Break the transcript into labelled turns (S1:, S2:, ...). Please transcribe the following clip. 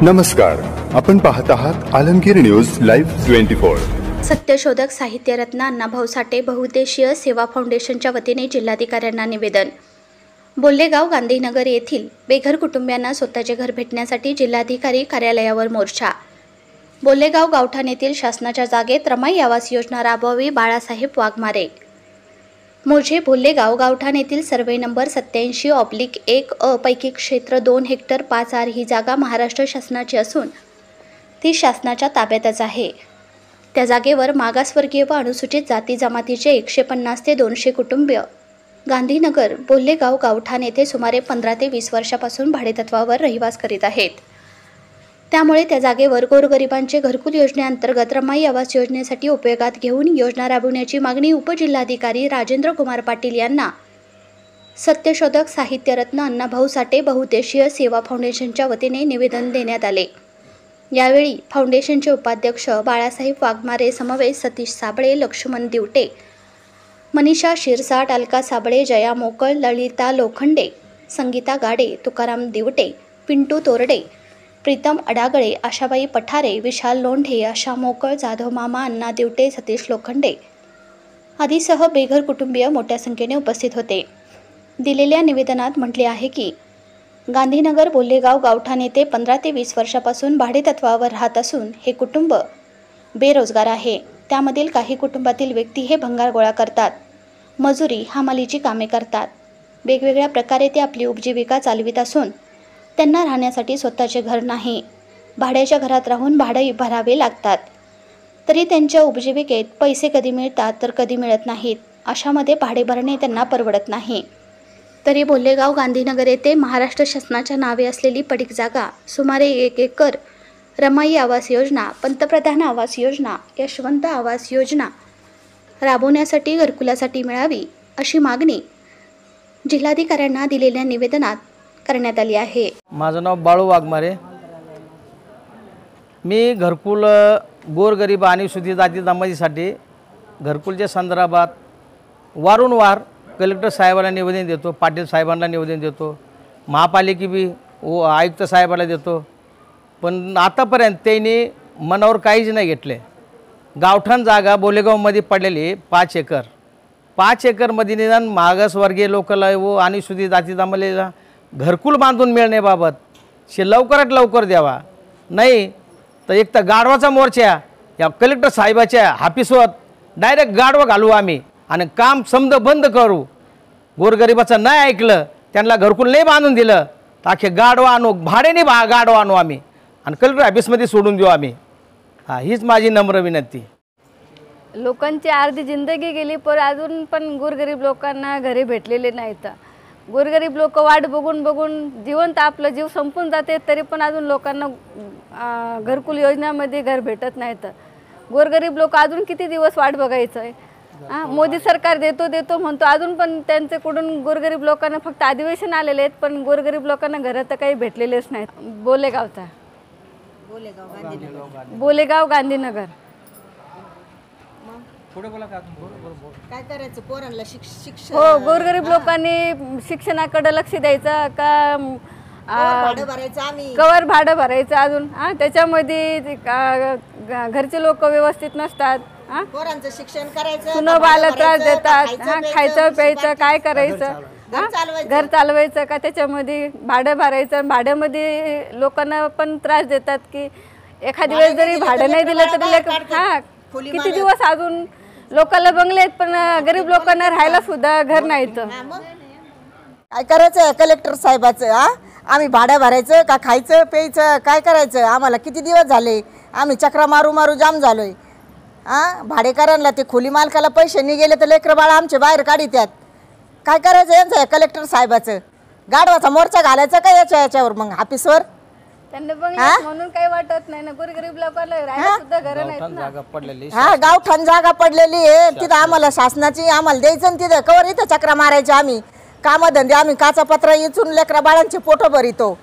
S1: नमस्कार, आपण पाहत आहात आलमगीर न्यूज लाईव्ह 24।
S2: सत्यशोधक साहित्यरत्न अण्णाभाऊ साठे बहुउद्देशीय सेवा फाउंडेशनच्या वतीने जिल्हाधिकाऱ्यांना निवेदन। बोल्लेगाव गांधीनगर येथील बेघर कुटुंबियांना स्वतःचे घर भेटण्यासाठी जिल्हाधिकारी कार्यालयावर मोर्चा। बोल्लेगाव गावठाण येथील शासनाच्या जागेत रमाई आवास योजना राबवावी, बाळासाहेब वाघमारे। मोर्चे बोल्लेगाव गावठाण येथील सर्वे नंबर 87/1 अ पैकी क्षेत्र 2 हेक्टर 5 आर ही जागा महाराष्ट्र शासनाची असून ती शासनाच्या ताब्यातच आहे। त्या जागेवर मागासवर्गीय व अनुसूचित जाती जमातीचे 150 ते 200 कुटुंबीय गांधीनगर बोल्लेगाव गावठाण येथे सुमारे 15 ते 20 वर्षापासून भाडेतत्वावर रहिवास करीत आहेत। त्यामुळे त्या जागेवर गोरगरिबांचे घरकुल योजनेअंतर्गत रमाई आवास योजनेसाठी उपयोगात घेऊन योजना राबवण्याची मागणी उपजिल्हाधिकारी राजेंद्र कुमार पाटील यांना सत्यशोधक साहित्यरत्न अण्णाभाऊ साठे बहुउद्देशीय सेवा फाउंडेशनच्या वतीने निवेदन देण्यात आले। यावेळी फाउंडेशनचे उपाध्यक्ष बाळासाहेब वाघमारे समवेत सतीश साबळे, लक्ष्मण दिवटे, मनीषा शिरसाट, अलका साबळे, जया मोकळ, ललिता लोखंडे, संगीता गाडे, तुकाराम दिवटे, पिंटू तोरडे, प्रीतम अडागळे, आशाबाई पठारे, विशाल लोंढे, आशा मोकळ, जाधव मामा, अण्णा दिवटे, सतीश लोखंडे आदीसह बेघर कुटुंबीय मोठ्या संख्येने उपस्थित होते। दिलेल्या निवेदनात म्हटले आहे की गांधीनगर बोल्लेगाव गावठाण येथे 15 ते 20 वर्षापासून भाडेतत्वावर राहत असून हे कुटुंब बेरोजगार आहे। त्यामधील काही कुटुंबातील व्यक्ती हे भंगार गोळा करतात, मजुरी हमालीची कामे करतात। वेगवेगळ्या प्रकारे ते आपली उपजीविका चालवित असून त्यांना राहण्यासाठी स्वतःचे घर नाही, भाड्याच्या घरात राहून भाडे भरावे लागतात। तरी त्यांच्या उपजीविकेत पैसे कधी मिळतात तर कधी मिळत नाहीत। अशामध्ये भाडे भरणे त्यांना परवडत नाही। तरी बोल्लेगाव गांधीनगर येथे महाराष्ट्र शासनाच्या नावे असलेली पडीक जागा सुमारे 1 एकर रमाई आवास योजना, पंतप्रधान आवास योजना, यशवंत आवास योजना राबवण्यासाठी घरकुलासाठी मिळावी अशी मागणी जिल्हाधिकाऱ्यांना दिलेल्या निवेदनात करण्यात आली आहे।
S3: माझं नाव बाळू वाघमारे। मी घरकुल गोरगरीब आणि अनुसूचित जाती जमातीसाठी घरकुलच्या संदर्भात वारंवार कलेक्टर साहेबांना निवेदन देतो, पाटील साहेबांना निवेदन देतो, महापालिका बी आयुक्त साहेबांना देतो, पण आतापर्यंत त्यांनी मनावर काहीच नाही घेतले। गावठाण जागा बोल्लेगावमध्ये पडलेली 5 एकर, 5 एकरमध्ये निदान मागासवर्गीय लोकांना व अनुसूचित जाती जमातीला घरकुल बांधून मिळण्याबाबत लवकरात लवकर द्यावा, नाही तर एक तर गाढवाचा मोर्चा या कलेक्टर साहेबाच्या ऑफिसवर डायरेक्ट गाढवा घालू आम्ही आणि काम समद बंद करू। गोरगरिबाचं नाही ऐकलं, त्यांना घरकुल नाही बांधून दिलं तर अख्खे गाढवा आणू, भाड्याने गाढवा आणू आम्ही आणि कलेक्टर ऑफिसमध्ये सोडून देऊ आम्ही। हीच माझी नम्र विनंती।
S4: लोकांची अर्धी जिंदगी गेली पण अजून पण गोरगरीब लोकांना घरे भेटलेले नाहीत। गोरगरीब लोक वाट बघून बघून जिवंत आपलं जीव संपून जाते, तरी पण अजून लोकांना घरकुल योजनेमध्ये घर भेटत नाहीत। गोरगरीब लोक अजून किती दिवस वाट बघायचं आहे? मोदी सरकार देतो देतो म्हणतो, अजून पण त्यांच्याकडून गोरगरीब लोकांना फक्त अधिवेशन आलेले आहेत, पण गोरगरीब लोकांना घरं तर काही भेटलेलेच नाहीत। बोल्लेगाव गांधीनगर
S5: काय करायचं पोरांना शिक्षण?
S4: हो, गोरगरीब लोकांनी शिक्षणाकडे लक्ष द्यायचं का?
S5: भाडं भरायचं आम्ही,
S4: कवर भाडं भरायचं अजून घरचे लोक व्यवस्थित नसतात,
S5: पोरांचं शिक्षण करायचं,
S4: सुनो बाला त्रास देतात, खायचं प्यायचं काय करायचं, घर चालवायचं का? त्याच्यामध्ये भाडं भरायचं, भाड्यामध्ये लोकांना पण त्रास देतात की एखादी वेळेस जरी भाडं नाही दिलं तरी किती दिवस अजून लोकांना बंगले आहेत पण गरीब लोकांना राहायला सुद्धा घर नाहीत।
S5: काय करायचं कलेक्टर साहेबाचं? आम्ही भाडं भरायचं का खायचं प्यायचं काय करायचं? आम्हाला किती दिवस झाले आम्ही चक्रा मारू मारू जाम झालोय। भाडेकरांना ते खोली मालकाला पैसे नाही गेले तर लेकरं बाळा आमचे बाहेर काढीत्यात। काय करायचं यांचं कलेक्टर साहेबाचं? गाढवाचा मोर्चा घालायचा का याच्यावर मग ऑफिसवर?
S4: त्यांना बंगले म्हणून काही वाटत नाही ना, गोरगरीब लोकांना राहायला सुद्धा घर नाहीत ना।
S5: गावठाण जागा पडलेली आहे तिथं, आम्हाला शासनाची आम्हाला द्यायचं तिथं कवर इथं चक्रा मारायचे आम्ही। कामधंदे आम्ही काचा पत्रा इचून लेकरा बाळांचे पोटं भरितो।